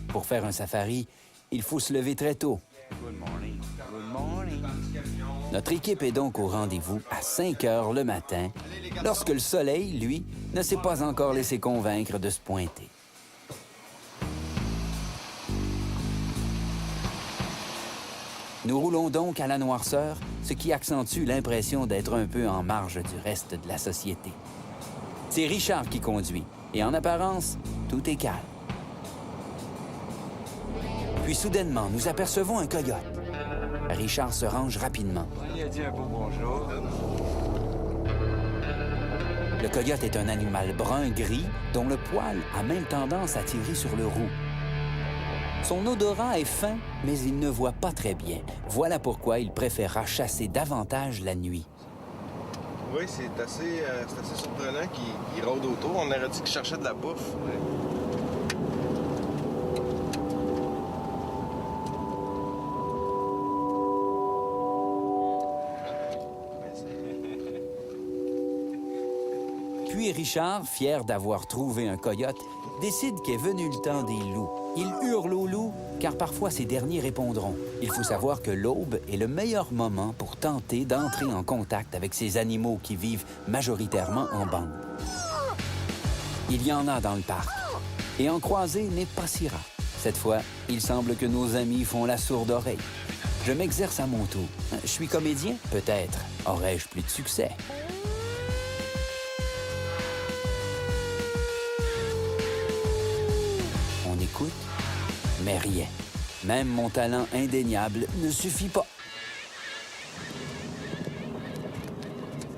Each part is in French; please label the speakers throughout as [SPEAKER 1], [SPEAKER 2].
[SPEAKER 1] Pour faire un safari, il faut se lever très tôt. Notre équipe est donc au rendez-vous à 5 heures le matin, lorsque le soleil, lui, ne s'est pas encore laissé convaincre de se pointer. Nous roulons donc à la noirceur, ce qui accentue l'impression d'être un peu en marge du reste de la société. C'est Richard qui conduit, et en apparence, tout est calme. Puis soudainement, nous apercevons un coyote. Richard se range rapidement.
[SPEAKER 2] Il a dit un beau bonjour.
[SPEAKER 1] Le coyote est un animal brun-gris dont le poil a même tendance à tirer sur le roux. Son odorat est fin, mais il ne voit pas très bien. Voilà pourquoi il préférera chasser davantage la nuit.
[SPEAKER 3] Oui, c'est assez surprenant qu'il rôde autour. On aurait dit qu'il cherchait de la bouffe.
[SPEAKER 1] Puis Richard, fier d'avoir trouvé un coyote, décide qu'est venu le temps des loups. Il hurle aux loups, car parfois ces derniers répondront. Il faut savoir que l'aube est le meilleur moment pour tenter d'entrer en contact avec ces animaux qui vivent majoritairement en bande. Il y en a dans le parc, et en croiser n'est pas si rare. Cette fois, il semble que nos amis font la sourde oreille. Je m'exerce à mon tour. Je suis comédien? Peut-être. Aurais-je plus de succès? On écoute, mais rien. Même mon talent indéniable ne suffit pas.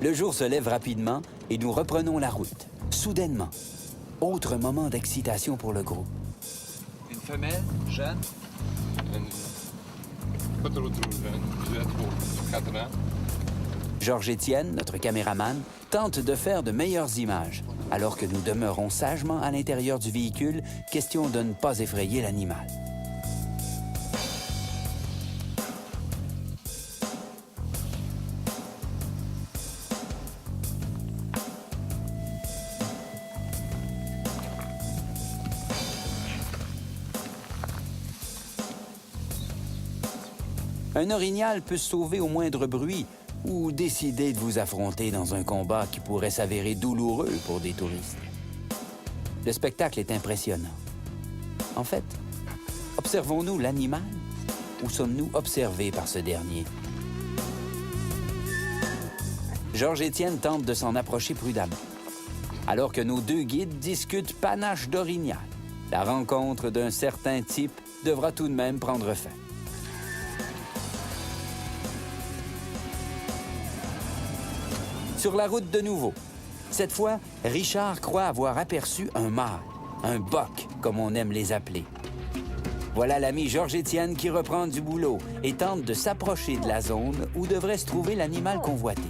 [SPEAKER 1] Le jour se lève rapidement et nous reprenons la route. Soudainement, autre moment d'excitation pour le groupe.
[SPEAKER 2] Une femelle, jeune?
[SPEAKER 3] Pas trop jeune, je dirais 4 ans.
[SPEAKER 1] Georges-Étienne, notre caméraman, tente de faire de meilleures images, alors que nous demeurons sagement à l'intérieur du véhicule, question de ne pas effrayer l'animal. Un orignal peut se sauver au moindre bruit ou décider de vous affronter dans un combat qui pourrait s'avérer douloureux pour des touristes. Le spectacle est impressionnant. En fait, observons-nous l'animal ou sommes-nous observés par ce dernier? Georges-Étienne tente de s'en approcher prudemment, alors que nos deux guides discutent panache d'orignal. La rencontre d'un certain type devra tout de même prendre fin. Sur la route de nouveau. Cette fois, Richard croit avoir aperçu un mâle, un boc, comme on aime les appeler. Voilà l'ami Georges-Étienne qui reprend du boulot et tente de s'approcher de la zone où devrait se trouver l'animal convoité.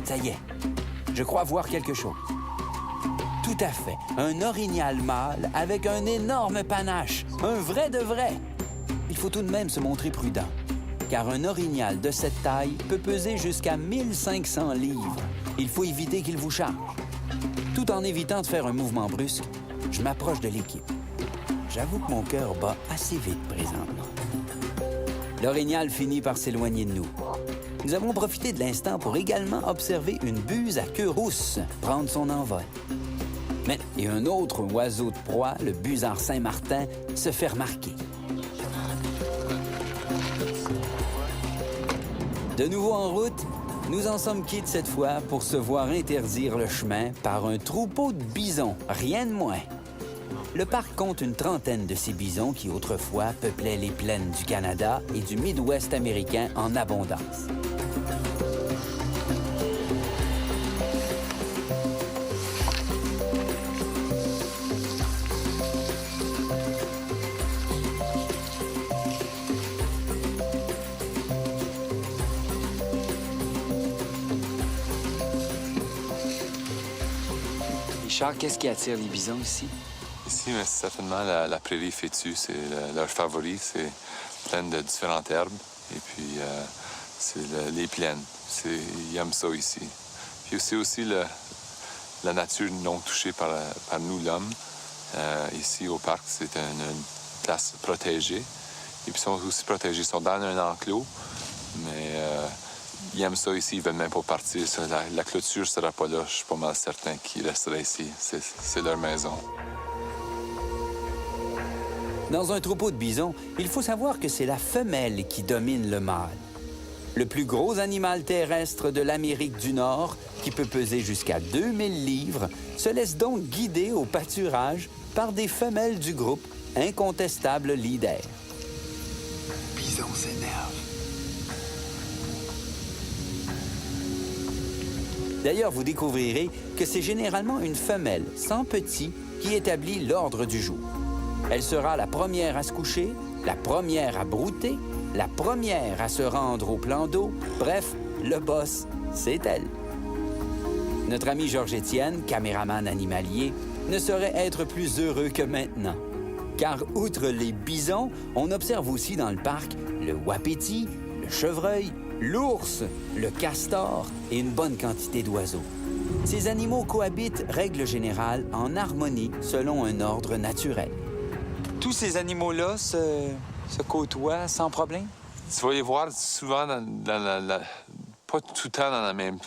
[SPEAKER 1] Ça y est, je crois voir quelque chose. Tout à fait, un orignal mâle avec un énorme panache, un vrai de vrai. Il faut tout de même se montrer prudent, car un orignal de cette taille peut peser jusqu'à 1500 livres. Il faut éviter qu'il vous charge. Tout en évitant de faire un mouvement brusque, je m'approche de l'équipe. J'avoue que mon cœur bat assez vite présentement. L'orignal finit par s'éloigner de nous. Nous avons profité de l'instant pour également observer une buse à queue rousse prendre son envol. Mais et un autre oiseau de proie, le busard Saint-Martin, se fait remarquer. De nouveau en route, nous en sommes quittes cette fois pour se voir interdire le chemin par un troupeau de bisons, rien de moins. Le parc compte une trentaine de ces bisons qui autrefois peuplaient les plaines du Canada et du Midwest américain en abondance.
[SPEAKER 2] Richard, qu'est-ce qui attire les bisons ici?
[SPEAKER 4] Ici, c'est certainement la prairie fétue. C'est leur favori. C'est plein de différentes herbes. Et puis, c'est les plaines. Ils aiment ça ici. Puis c'est aussi la nature non touchée par nous, l'homme. Ici, au parc, c'est une place protégée. Et puis, ils sont aussi protégés. Ils sont dans un enclos, mais ils aiment ça ici. Ils ne veulent même pas partir. La clôture ne sera pas là. Je suis pas mal certain qu'ils resteraient ici. C'est leur maison.
[SPEAKER 1] Dans un troupeau de bisons, il faut savoir que c'est la femelle qui domine le mâle. Le plus gros animal terrestre de l'Amérique du Nord, qui peut peser jusqu'à 2000 livres, se laisse donc guider au pâturage par des femelles du groupe, incontestables leaders.
[SPEAKER 2] Bison s'énerve.
[SPEAKER 1] D'ailleurs, vous découvrirez que c'est généralement une femelle sans petit qui établit l'ordre du jour. Elle sera la première à se coucher, la première à brouter, la première à se rendre au plan d'eau. Bref, le boss, c'est elle. Notre ami Georges-Étienne, caméraman animalier, ne saurait être plus heureux que maintenant. Car outre les bisons, on observe aussi dans le parc le wapiti, le chevreuil, l'ours, le castor et une bonne quantité d'oiseaux. Ces animaux cohabitent, règle générale, en harmonie selon un ordre naturel.
[SPEAKER 2] Tous ces animaux-là se côtoient sans problème?
[SPEAKER 4] Tu vas les voir souvent pas tout le temps dans la même